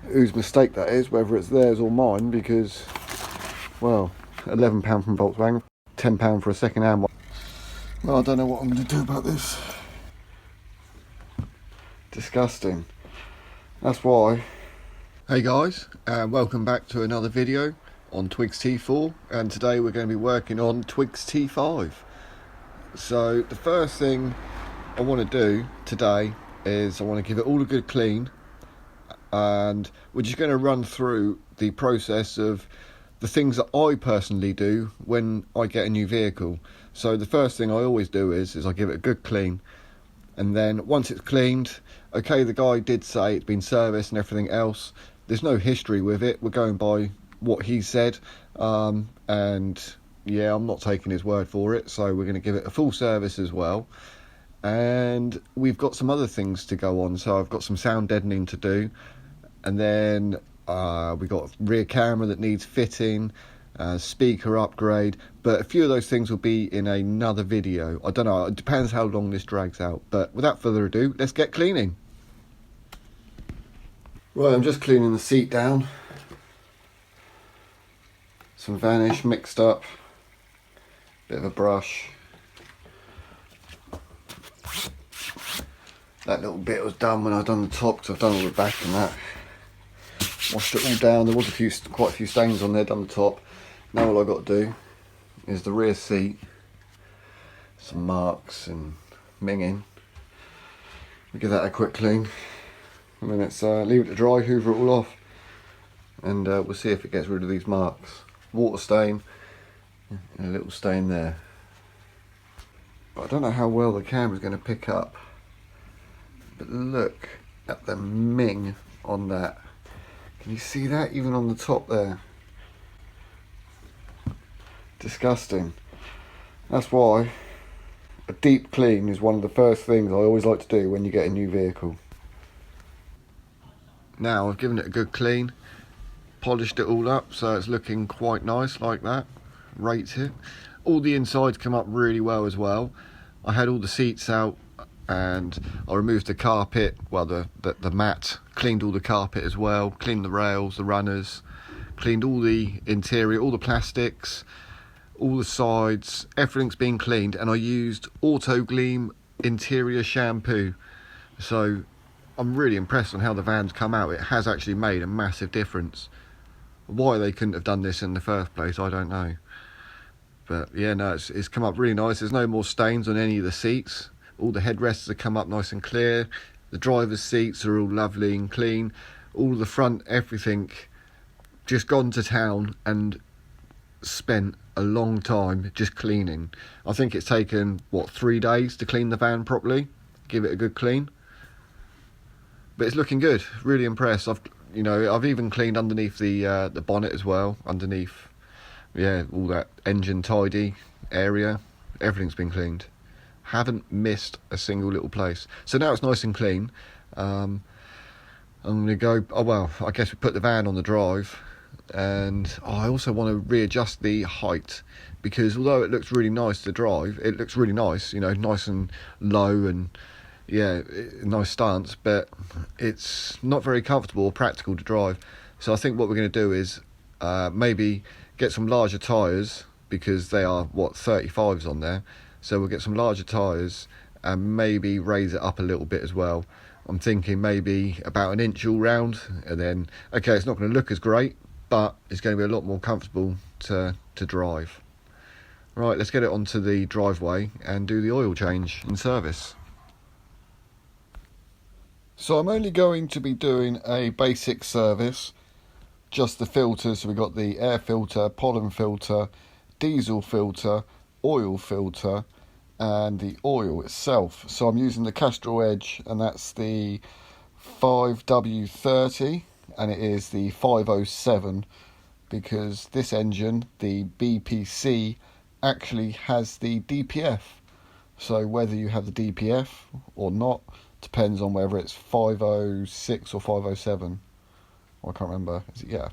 whose mistake that is, whether it's theirs or mine, because, well, £11 from Volkswagen, £10 for a second-hand one. Well, I don't know what I'm going to do about this. Disgusting. That's why. Hey guys, and welcome back to another video on Twiggs T4, and today we're going to be working on Twiggs T5. So the first thing I want to do today is I want to give it all a good clean, and we're just going to run through the process of the things that I personally do when I get a new vehicle. So the first thing I always do is I give it a good clean, and then once it's cleaned, okay, the guy did say it's been serviced and everything else. There's no history with it, we're going by what he said, and yeah, I'm not taking his word for it, so we're going to give it a full service as well. And we've got some other things to go on, so I've got some sound deadening to do, and then we've got a rear camera that needs fitting, speaker upgrade, but a few of those things will be in another video. I don't know, it depends how long this drags out, but without further ado, let's get cleaning. Right, I'm just cleaning the seat down. Some vanish mixed up, bit of a brush. That little bit was done when I've done the top, because I've done all the back and that. Washed it all down. There was quite a few stains on there, done the top. Now all I've got to do is the rear seat. Some marks and minging. We give that a quick clean. And then let's leave it to dry, hoover it all off. And we'll see if it gets rid of these marks. Water stain and a little stain there. But I don't know how well the camera's going to pick up. But look at the ming on that. Can you see that even on the top there? Disgusting. That's why a deep clean is one of the first things I always like to do when you get a new vehicle. Now I've given it a good clean, polished it all up so it's looking quite nice like that. Rates it. All the insides come up really well as well. I had all the seats out and I removed the carpet, well the mat, cleaned all the carpet as well, cleaned the rails, the runners, cleaned all the interior, all the plastics, all the sides, everything's been cleaned, and I used Auto Gleam interior shampoo. So I'm really impressed on how the van's come out. It has actually made a massive difference. Why they couldn't have done this in the first place, I don't know. But yeah, no, it's come up really nice. There's no more stains on any of the seats. All the headrests have come up nice and clear. The driver's seats are all lovely and clean. All the front, everything, just gone to town and spent a long time just cleaning. I think it's taken, what, 3 days to clean the van properly, give it a good clean. But it's looking good, really impressed. I've even cleaned underneath the bonnet as well, underneath, yeah, all that engine tidy area. Everything's been cleaned. Haven't missed a single little place. So now it's nice and clean. I'm going to go, oh well, I guess we put the van on the drive, and I also want to readjust the height, because although it looks really nice to drive, it looks really nice, you know, nice and low and yeah, nice stance, but it's not very comfortable or practical to drive. So I think what we're going to do is maybe get some larger tyres, because they are, what, 35s on there. So we'll get some larger tyres and maybe raise it up a little bit as well. I'm thinking maybe about 1 inch all round, and then, okay, it's not going to look as great, but it's going to be a lot more comfortable to drive. Right, let's get it onto the driveway and do the oil change and service. So I'm only going to be doing a basic service, just the filters. So we've got the air filter, pollen filter, diesel filter, oil filter, and the oil itself. So I'm using the Castrol Edge, and that's the 5W30, and it is the 507, because this engine, the BPC, actually has the DPF. So whether you have the DPF or not depends on whether it's 506 or 507. I can't remember. Yeah,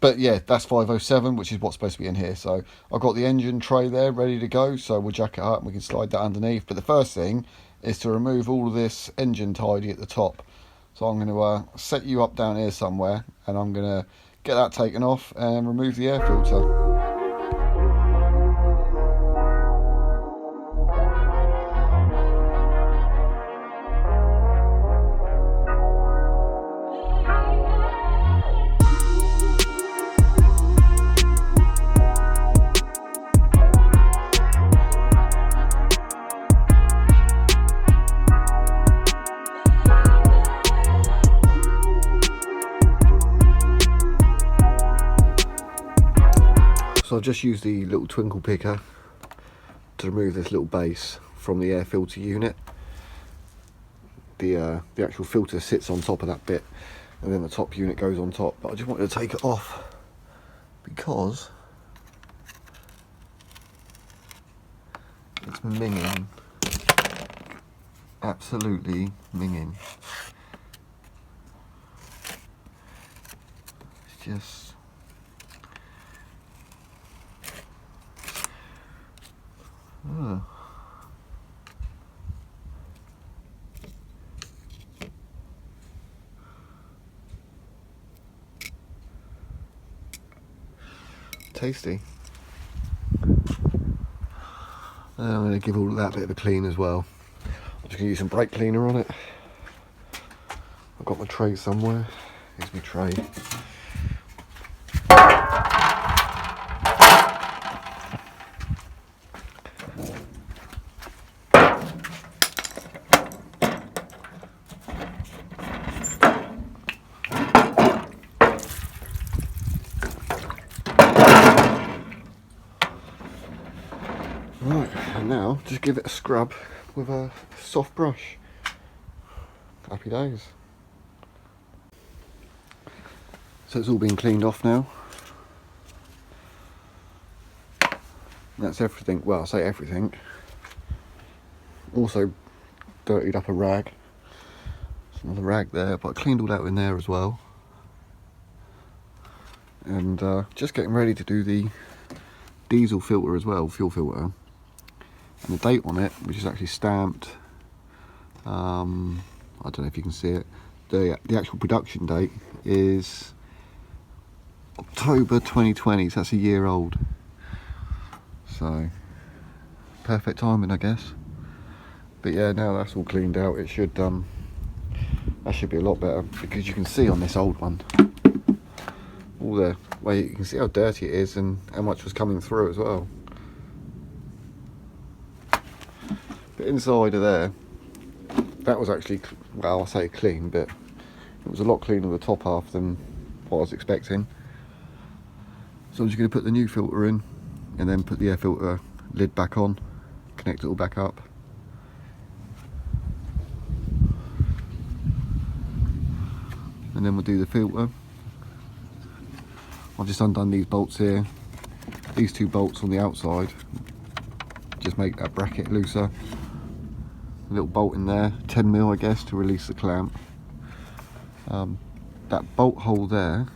but yeah, that's 507, which is what's supposed to be in here. So I've got the engine tray there ready to go, so we'll jack it up and we can slide that underneath. But the first thing is to remove all of this engine tidy at the top. So I'm going to set you up down here somewhere, and I'm going to get that taken off and remove the air filter. So I've just used the little twinkle picker to remove this little base from the air filter unit. The actual filter sits on top of that bit, and then the top unit goes on top. But I just wanted to take it off because it's minging, absolutely minging. It's just tasty. And I'm going to give all that bit of a clean as well. I'm just going to use some brake cleaner on it. I've got my tray somewhere. Here's my tray. Right, and now just give it a scrub with a soft brush. Happy days. So it's all been cleaned off now. That's everything. Well, I say everything. Also dirtied up a rag. There's another rag there, but I cleaned all that in there as well. And just getting ready to do the diesel filter as well, fuel filter. And the date on it, which is actually stamped, I don't know if you can see it, the actual production date is October 2020, so that's a year old. So perfect timing, I guess. But yeah, now that's all cleaned out, it should that should be a lot better, because you can see on this old one all the way, you can see how dirty it is and how much was coming through as well. But inside of there, that was actually, well, I say clean, but it was a lot cleaner the top half than what I was expecting. So I'm just going to put the new filter in and then put the air filter lid back on, connect it all back up. And then we'll do the filter. I've just undone these bolts here, these two bolts on the outside, just make that bracket looser. A little bolt in there, 10mm I guess, to release the clamp. That bolt hole there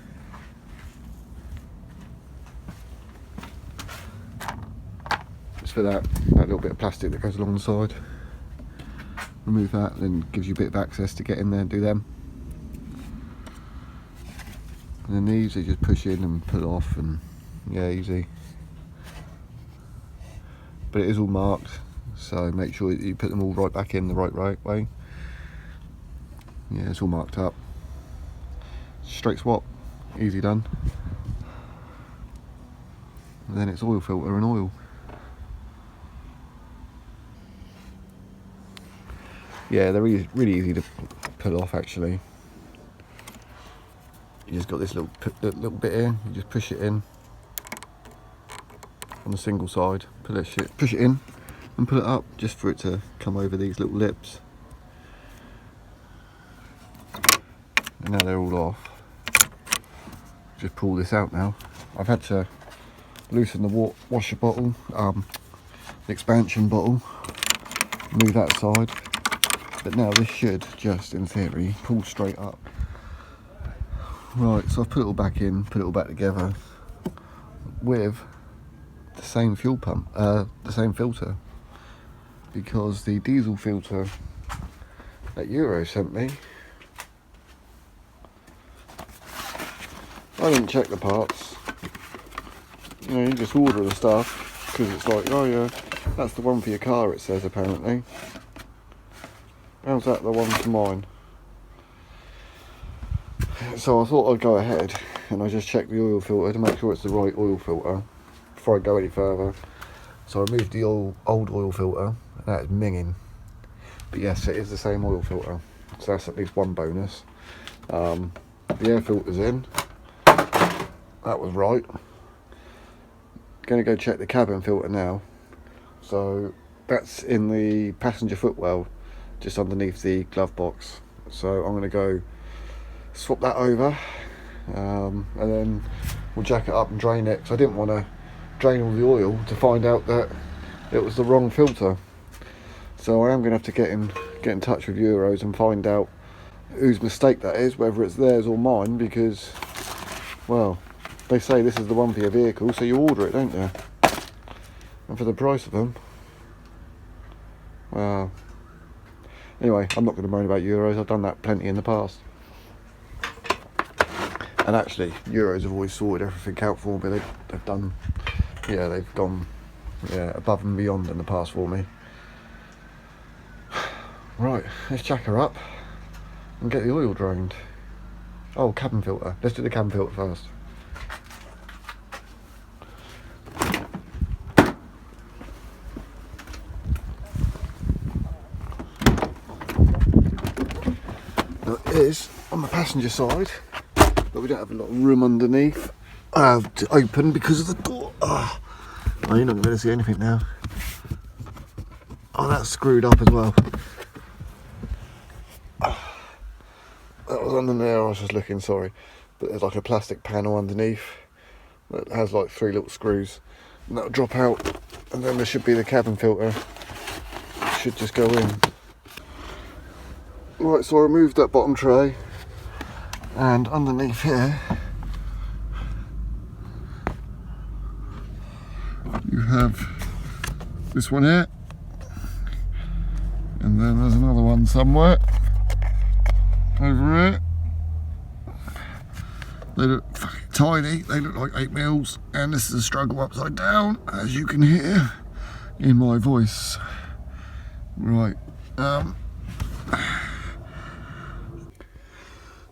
is for that little bit of plastic that goes along the side. Remove that, then gives you a bit of access to get in there and do them. And then these you just push in and pull off, and yeah, easy. But it is all marked, so make sure that you put them all right back in the right way. Yeah, it's all marked up. Straight swap, easy done. And then it's oil filter and oil. Yeah, they're really easy to pull off actually. You just got this little bit here, you just push it in on the single side, push it in and pull it up, just for it to come over these little lips. And now they're all off. Just pull this out now. I've had to loosen the washer bottle, the expansion bottle, move that aside. But now this should just, in theory, pull straight up. Right, so I've put it all back in, put it all back together with the same fuel pump, the same filter, because the diesel filter that Euro sent me I didn't check the parts. You know, you just order the stuff because it's like, oh yeah, that's the one for your car, it says apparently. How's that the one for mine? So I thought I'd go ahead and I just check the oil filter to make sure it's the right oil filter before I go any further. So I removed the old oil filter, and that is minging. But yes, it is the same oil filter, so that's at least one bonus. The air filter's in, that was right. Gonna go check the cabin filter now. So that's in the passenger footwell, just underneath the glove box. So I'm gonna go swap that over, and then we'll jack it up and drain it, because I didn't want to drain all the oil to find out that it was the wrong filter. So I am going to have to get in touch with Euros and find out whose mistake that is, whether it's theirs or mine, because, well, they say this is the one for your vehicle, so you order it, don't you? And for the price of them, well, anyway, I'm not going to moan about Euros. I've done that plenty in the past. And actually, Euros have always sorted everything out for me. They've done, yeah, they've gone, yeah, above and beyond in the past for me. Right, let's jack her up and get the oil drained. Oh, cabin filter. Let's do the cabin filter first. Now it is on the passenger side, but we don't have a lot of room underneath. I have to open because of the door. Oh, you're not going to be able to see anything now. Oh, that's screwed up as well. That was under there, I was just looking, sorry. But there's like a plastic panel underneath that has like 3 little screws. And that'll drop out, and then there should be the cabin filter. It should just go in. Right, so I removed that bottom tray. And underneath here, you have this one here. And then there's another one somewhere over here. They look fucking tiny, they look like 8 mils, and this is a struggle upside down, as you can hear in my voice. Right,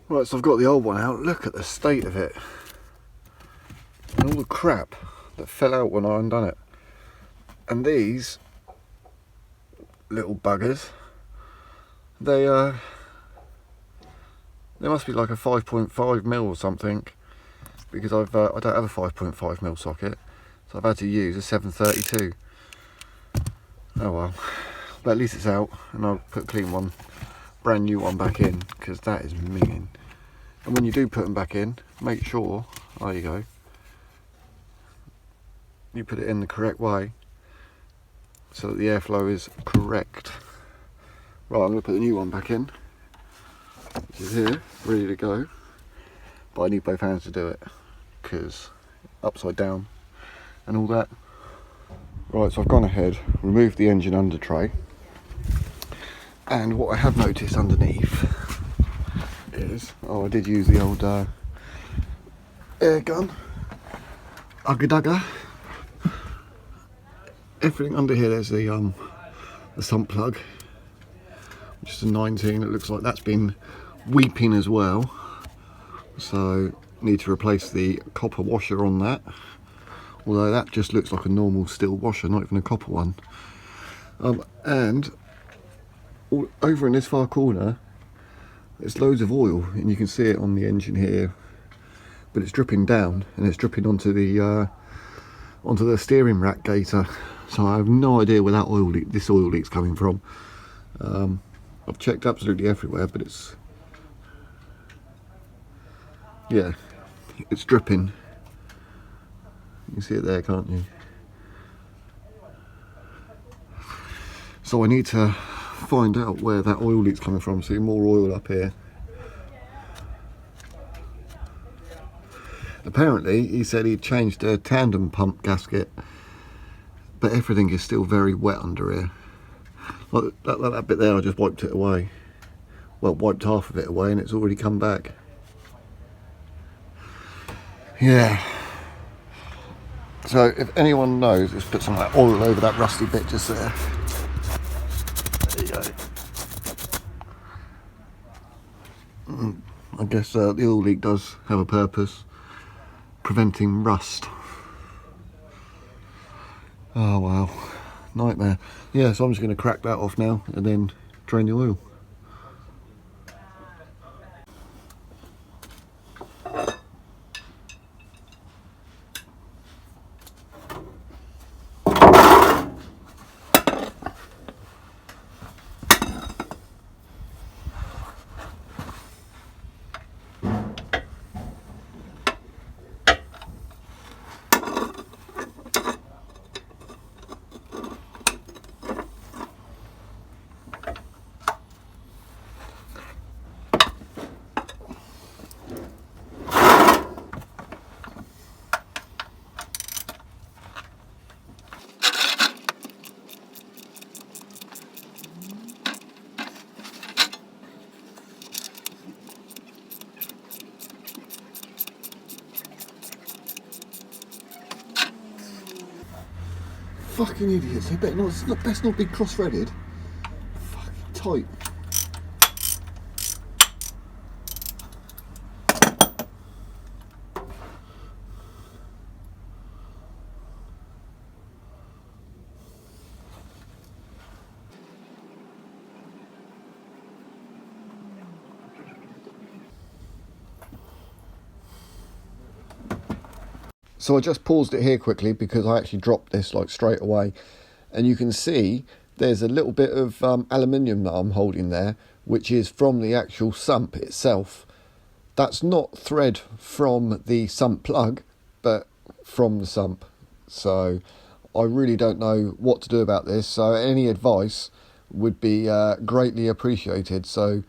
right, so I've got the old one out. Look at the state of it. And all the crap that fell out when I undone it. And these little buggers, they must be like a 5.5 mil or something, because I don't have a 5.5 mil socket, so I've had to use a 732. Oh well, but at least it's out, and I'll put a clean one, brand new one back in, because that is minging. And when you do put them back in, make sure, there you go, you put it in the correct way so that the airflow is correct. Right, I'm going to put the new one back in, which is here, ready to go. But I need both hands to do it, because upside down and all that. Right, so I've gone ahead, removed the engine under tray, and what I have noticed underneath is, I did use the old air gun, Ugga Dugga. Everything under here, there's the sump plug, which is a 19. It looks like that's been weeping as well, so need to replace the copper washer on that, although that just looks like a normal steel washer, not even a copper one. And all over in this far corner there's loads of oil, and you can see it on the engine here, but it's dripping down, and it's dripping onto the steering rack gaiter. So I have no idea where that oil leak, this oil leak's coming from. I've checked absolutely everywhere, but it's, yeah, it's dripping. You can see it there, can't you? So I need to find out where that oil leak's coming from. See more oil up here. Apparently he said he'd changed a tandem pump gasket, but everything is still very wet under here. Like that bit there, I just wiped it away. Well, wiped half of it away, and it's already come back. Yeah. So if anyone knows, just put some oil over that rusty bit just there. There you go. I guess the oil leak does have a purpose, preventing rust. Oh wow, nightmare. Yeah, so I'm just going to crack that off now and then drain the oil. Fucking idiots, they better not, best not be cross-threaded. Fucking tight. So I just paused it here quickly because I actually dropped this like straight away, and you can see there's a little bit of aluminium that I'm holding there, which is from the actual sump itself. That's not thread from the sump plug, but from the sump. So I really don't know what to do about this, so any advice would be greatly appreciated. So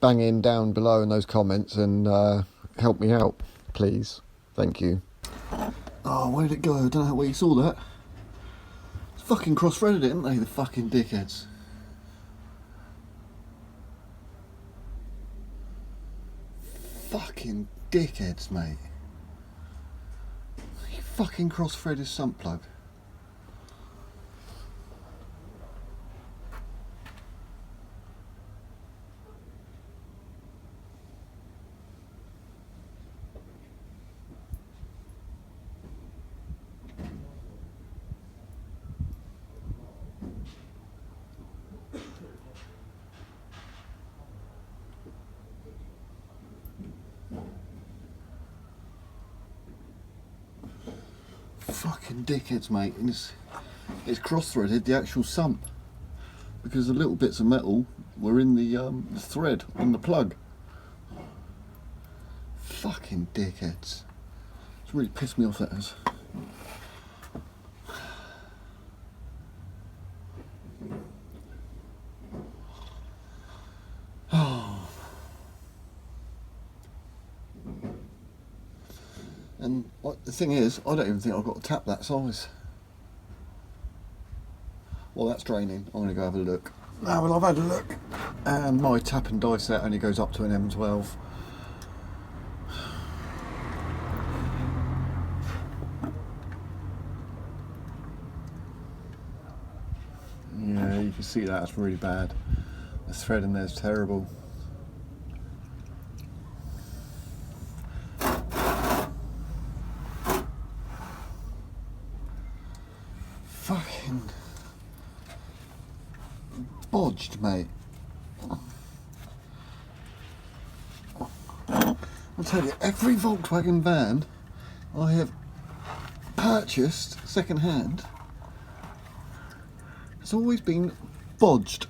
bang in down below in those comments and help me out, please. Thank you. Oh, where did it go? I don't know where you saw that. It's fucking cross-threaded it, haven't they, the fucking dickheads? Fucking dickheads, mate. You fucking cross-threaded sump plug. Fucking dickheads, mate. And it's cross-threaded the actual sump because the little bits of metal were in the thread on the plug. Fucking dickheads. It's really pissed me off, that has. And the thing is, I don't even think I've got a tap that size. Well, that's draining. I'm going to go have a look. Now, well, I've had a look, and my tap and die set only goes up to an M12. Yeah, you can see that's really bad. The thread in there's terrible. Fucking bodged, mate. I'll tell you, every Volkswagen van I have purchased second hand has always been bodged.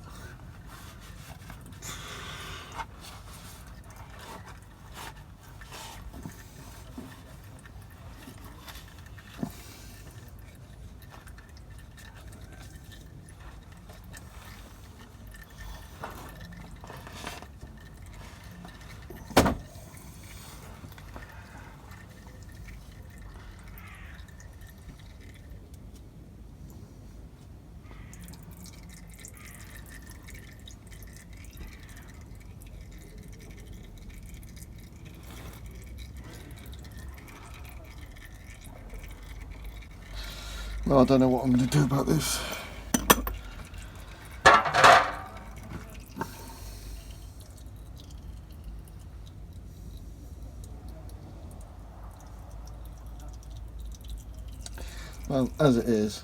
Well, I don't know what I'm going to do about this. Well, as it is,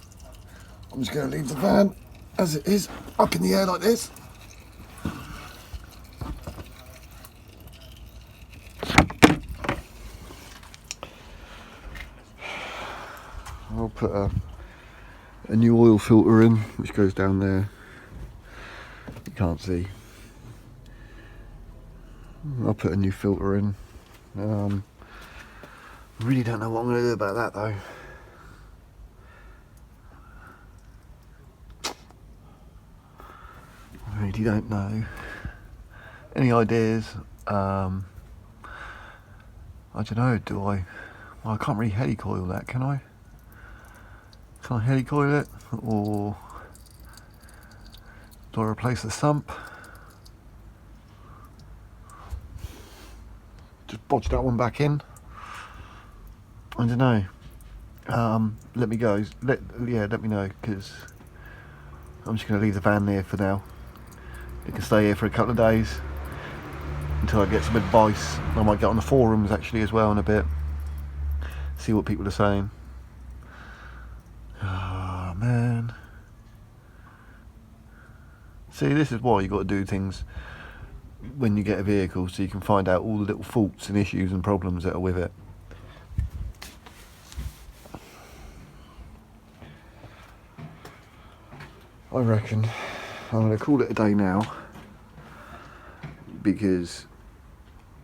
I'm just going to leave the van as it is, up in the air like this. I'll put a new oil filter in, which goes down there. You can't see. I'll put a new filter in. I really don't know what I'm going to do about that though. I really don't know. Any ideas? I don't know, do I? Well, I can't really helicoil that, can I? Can I helicoil it? Or do I replace the sump? Just bodge that one back in? I don't know. Let me go. Let me know, because I'm just going to leave the van there for now. It can stay here for a couple of days until I get some advice. I might get on the forums actually as well in a bit, see what people are saying. Oh man. See, this is why you got to do things when you get a vehicle, so you can find out all the little faults and issues and problems that are with it. I reckon I'm going to call it a day now, because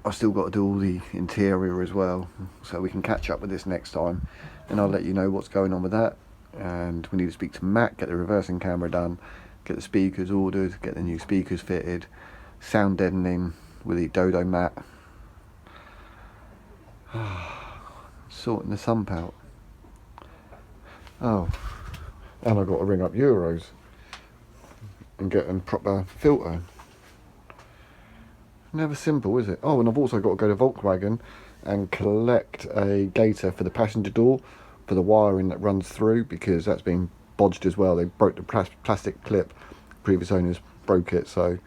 I've still got to do all the interior as well, so we can catch up with this next time, and I'll let you know what's going on with that. And we need to speak to Matt, get the reversing camera done, get the speakers ordered, get the new speakers fitted, sound deadening with the Dodo mat, sorting the sump out. Oh, and I've got to ring up Euros and get a proper filter. Never simple, is it? Oh, and I've also got to go to Volkswagen and collect a gaiter for the passenger door for the wiring that runs through, because that's been bodged as well. They broke the plastic clip. Previous owners broke it, so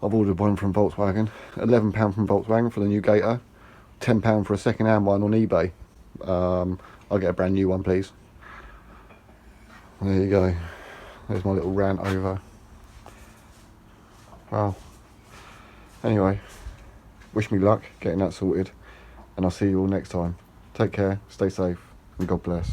I've ordered one from Volkswagen. £11 from Volkswagen for the new gaiter, £10 for a second-hand one on eBay. I'll get a brand new one, please. There you go. There's my little rant over. Wow. Anyway, wish me luck getting that sorted, and I'll see you all next time. Take care, stay safe, and God bless.